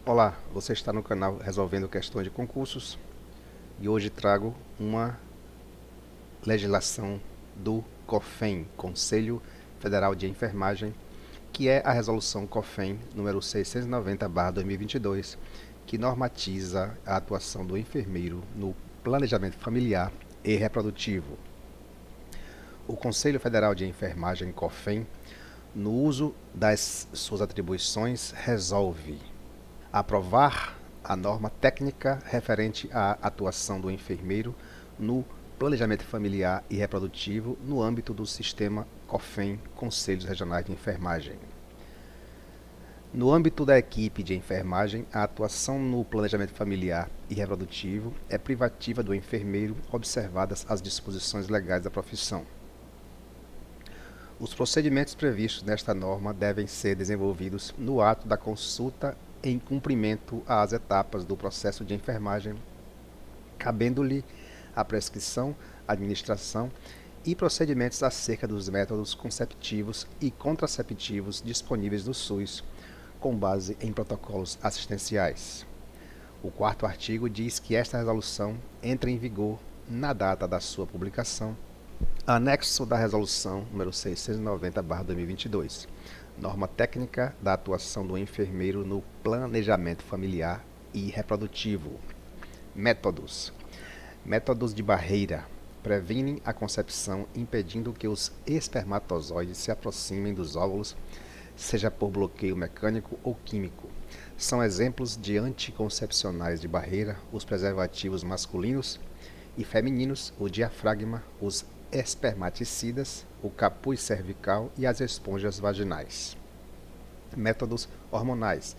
Olá, você está no canal Resolvendo Questões de Concursos e hoje trago uma legislação do COFEN, Conselho Federal de Enfermagem, que é a resolução COFEN número 690/2022, que normatiza a atuação do enfermeiro no planejamento familiar e reprodutivo. O Conselho Federal de Enfermagem, COFEN, no uso das suas atribuições, resolve aprovar a norma técnica referente à atuação do enfermeiro no planejamento familiar e reprodutivo no âmbito do sistema COFEN, Conselhos Regionais de Enfermagem. No âmbito da equipe de enfermagem, a atuação no planejamento familiar e reprodutivo é privativa do enfermeiro, observadas as disposições legais da profissão. Os procedimentos previstos nesta norma devem ser desenvolvidos no ato da consulta em cumprimento às etapas do processo de enfermagem, cabendo-lhe a prescrição, administração e procedimentos acerca dos métodos conceptivos e contraceptivos disponíveis no SUS, com base em protocolos assistenciais. O quarto artigo diz que esta resolução entra em vigor na data da sua publicação, anexo da resolução número 690/2022. Norma técnica da atuação do enfermeiro no planejamento familiar e reprodutivo. Métodos. Métodos de barreira. Previnem a concepção, impedindo que os espermatozoides se aproximem dos óvulos, seja por bloqueio mecânico ou químico. São exemplos de anticoncepcionais de barreira os preservativos masculinos e femininos, o diafragma, os espermaticidas, o capuz cervical e as esponjas vaginais. Métodos hormonais.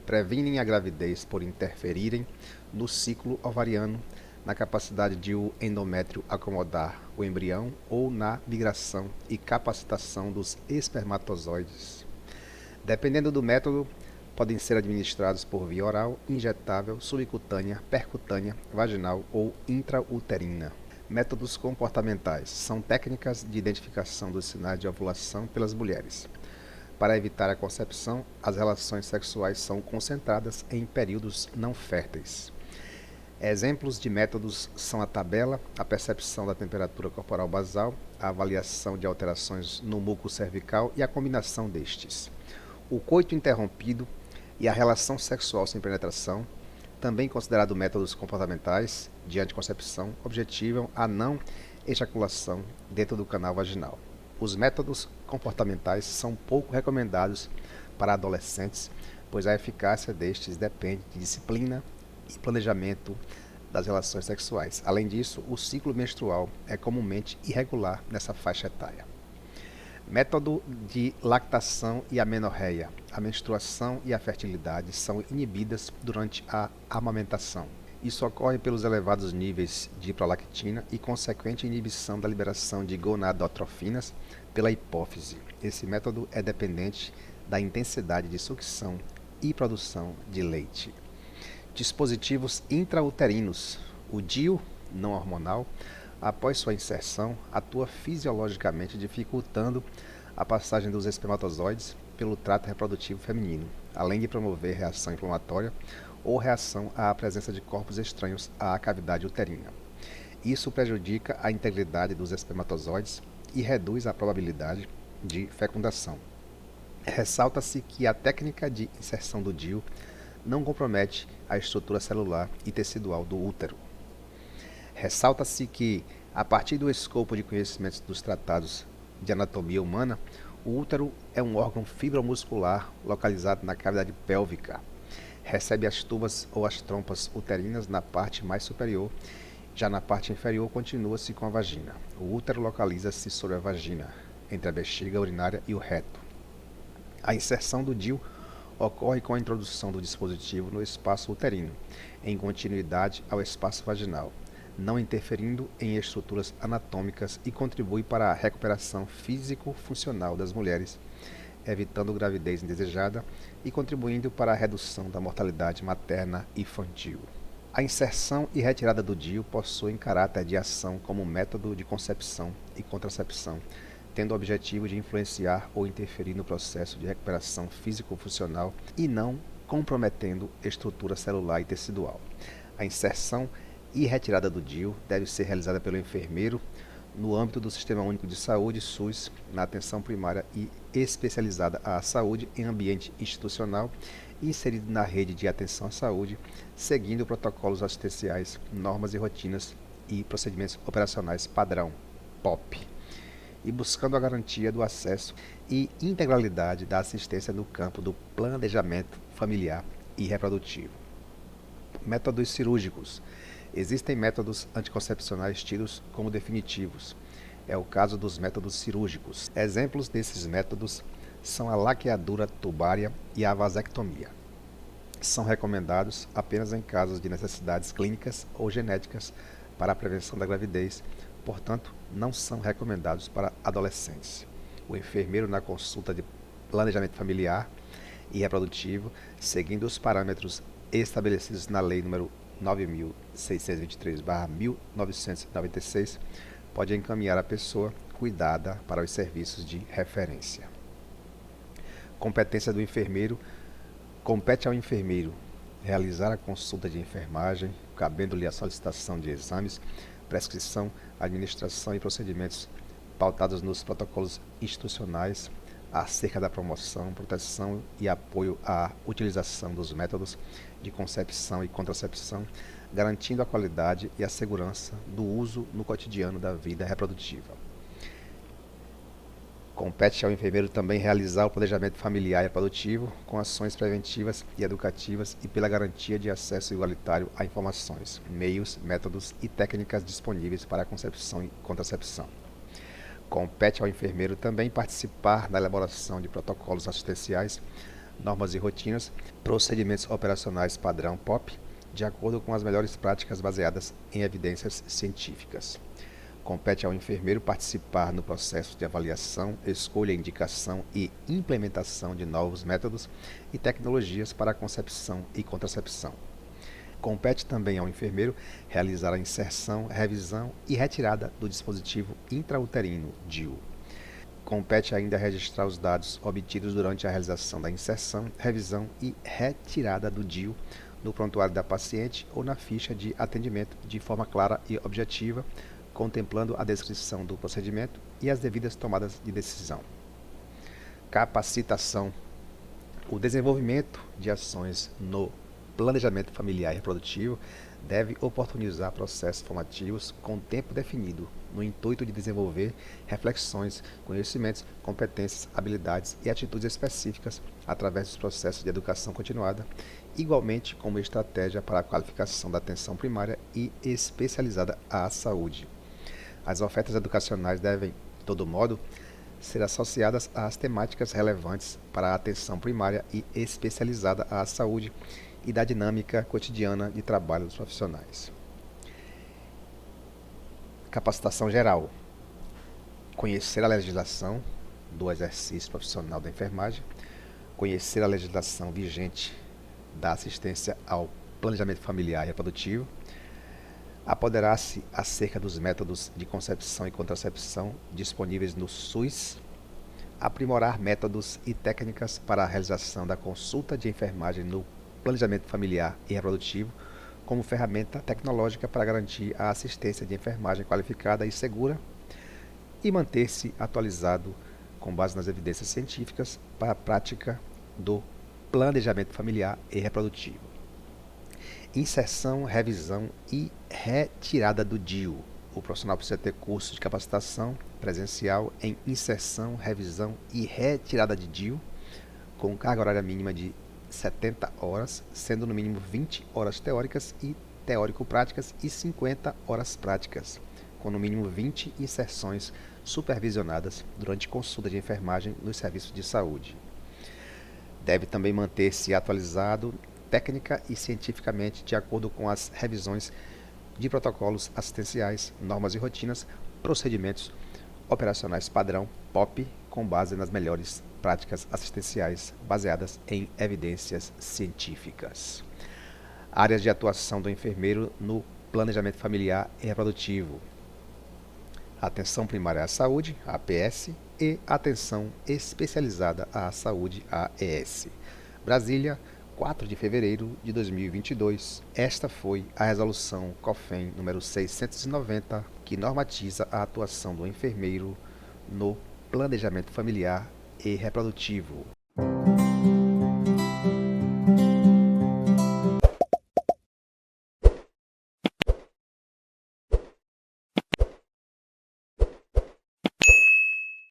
Previnem a gravidez por interferirem no ciclo ovariano, na capacidade de o endométrio acomodar o embrião ou na migração e capacitação dos espermatozoides. Dependendo do método, podem ser administrados por via oral, injetável, subcutânea, percutânea, vaginal ou intrauterina. Métodos comportamentais. São técnicas de identificação dos sinais de ovulação pelas mulheres. Para evitar a concepção, as relações sexuais são concentradas em períodos não férteis. Exemplos de métodos são a tabela, a percepção da temperatura corporal basal, a avaliação de alterações no muco cervical e a combinação destes. O coito interrompido e a relação sexual sem penetração, também considerado métodos comportamentais de anticoncepção, objetivam a não ejaculação dentro do canal vaginal. Os métodos comportamentais são pouco recomendados para adolescentes, pois a eficácia destes depende de disciplina e planejamento das relações sexuais. Além disso, o ciclo menstrual é comumente irregular nessa faixa etária. Método de lactação e amenorreia. A menstruação e a fertilidade são inibidas durante a amamentação. Isso ocorre pelos elevados níveis de prolactina e consequente inibição da liberação de gonadotrofinas pela hipófise. Esse método é dependente da intensidade de sucção e produção de leite. Dispositivos intrauterinos. O DIU, não hormonal, após sua inserção, atua fisiologicamente dificultando a passagem dos espermatozoides pelo trato reprodutivo feminino, além de promover reação inflamatória ou reação à presença de corpos estranhos à cavidade uterina. Isso prejudica a integridade dos espermatozoides e reduz a probabilidade de fecundação. Ressalta-se que a técnica de inserção do DIU não compromete a estrutura celular e tecidual do útero. Ressalta-se que, a partir do escopo de conhecimentos dos tratados de anatomia humana, o útero é um órgão fibromuscular localizado na cavidade pélvica. Recebe as tubas ou as trompas uterinas na parte mais superior, já na parte inferior continua-se com a vagina. O útero localiza-se sobre a vagina, entre a bexiga urinária e o reto. A inserção do DIU ocorre com a introdução do dispositivo no espaço uterino, em continuidade ao espaço vaginal, não interferindo em estruturas anatômicas e contribui para a recuperação físico-funcional das mulheres, evitando gravidez indesejada e contribuindo para a redução da mortalidade materna infantil. A inserção e retirada do DIU possuem caráter de ação como método de concepção e contracepção, tendo o objetivo de influenciar ou interferir no processo de recuperação físico-funcional e não comprometendo estrutura celular e tecidual. A inserção e retirada do DIU deve ser realizada pelo enfermeiro no âmbito do Sistema Único de Saúde, SUS, na atenção primária e especializada à saúde em ambiente institucional e inserido na rede de atenção à saúde, seguindo protocolos assistenciais, normas e rotinas e procedimentos operacionais padrão, POP, e buscando a garantia do acesso e integralidade da assistência no campo do planejamento familiar e reprodutivo. Métodos cirúrgicos. Existem métodos anticoncepcionais tidos como definitivos. É o caso dos métodos cirúrgicos. Exemplos desses métodos são a laqueadura tubária e a vasectomia. São recomendados apenas em casos de necessidades clínicas ou genéticas para a prevenção da gravidez, portanto, não são recomendados para adolescentes. O enfermeiro, na consulta de planejamento familiar e reprodutivo, seguindo os parâmetros estabelecidos na Lei nº 9.623/1996, pode encaminhar a pessoa cuidada para os serviços de referência. Competência do enfermeiro. Compete ao enfermeiro realizar a consulta de enfermagem, cabendo-lhe a solicitação de exames, prescrição, administração e procedimentos pautados nos protocolos institucionais acerca da promoção, proteção e apoio à utilização dos métodos de concepção e contracepção, garantindo a qualidade e a segurança do uso no cotidiano da vida reprodutiva. Compete ao enfermeiro também realizar o planejamento familiar e reprodutivo com ações preventivas e educativas e pela garantia de acesso igualitário a informações, meios, métodos e técnicas disponíveis para a concepção e contracepção. Compete ao enfermeiro também participar na elaboração de protocolos assistenciais, normas e rotinas, procedimentos operacionais padrão POP, de acordo com as melhores práticas baseadas em evidências científicas. Compete ao enfermeiro participar no processo de avaliação, escolha, indicação e implementação de novos métodos e tecnologias para a concepção e contracepção. Compete também ao enfermeiro realizar a inserção, revisão e retirada do dispositivo intrauterino DIU. Compete ainda registrar os dados obtidos durante a realização da inserção, revisão e retirada do DIU no prontuário da paciente ou na ficha de atendimento de forma clara e objetiva, contemplando a descrição do procedimento e as devidas tomadas de decisão. Capacitação. O desenvolvimento de ações no planejamento familiar e reprodutivo deve oportunizar processos formativos com tempo definido, no intuito de desenvolver reflexões, conhecimentos, competências, habilidades e atitudes específicas através dos processos de educação continuada, igualmente como estratégia para a qualificação da atenção primária e especializada à saúde. As ofertas educacionais devem, de todo modo, ser associadas às temáticas relevantes para a atenção primária e especializada à saúde e da dinâmica cotidiana de trabalho dos profissionais. Capacitação geral. Conhecer a legislação do exercício profissional da enfermagem, conhecer a legislação vigente da assistência ao planejamento familiar e reprodutivo, apoderar-se acerca dos métodos de concepção e contracepção disponíveis no SUS, aprimorar métodos e técnicas para a realização da consulta de enfermagem no planejamento familiar e reprodutivo como ferramenta tecnológica para garantir a assistência de enfermagem qualificada e segura e manter-se atualizado com base nas evidências científicas para a prática do planejamento familiar e reprodutivo. Inserção, revisão e retirada do DIU. O profissional precisa ter curso de capacitação presencial em inserção, revisão e retirada de DIU, com carga horária mínima de 70 horas, sendo no mínimo 20 horas teóricas e teórico-práticas e 50 horas práticas, com no mínimo 20 inserções supervisionadas durante consulta de enfermagem nos serviços de saúde. Deve também manter-se atualizado técnica e cientificamente de acordo com as revisões de protocolos assistenciais, normas e rotinas, procedimentos operacionais padrão POP, com base nas melhores práticas assistenciais baseadas em evidências científicas. Áreas de atuação do enfermeiro no planejamento familiar e reprodutivo. Atenção primária à saúde, APS, e atenção especializada à saúde, AES. Brasília, 4 de fevereiro de 2022. Esta foi a resolução COFEN número 690, que normatiza a atuação do enfermeiro no planejamento familiar e reprodutivo.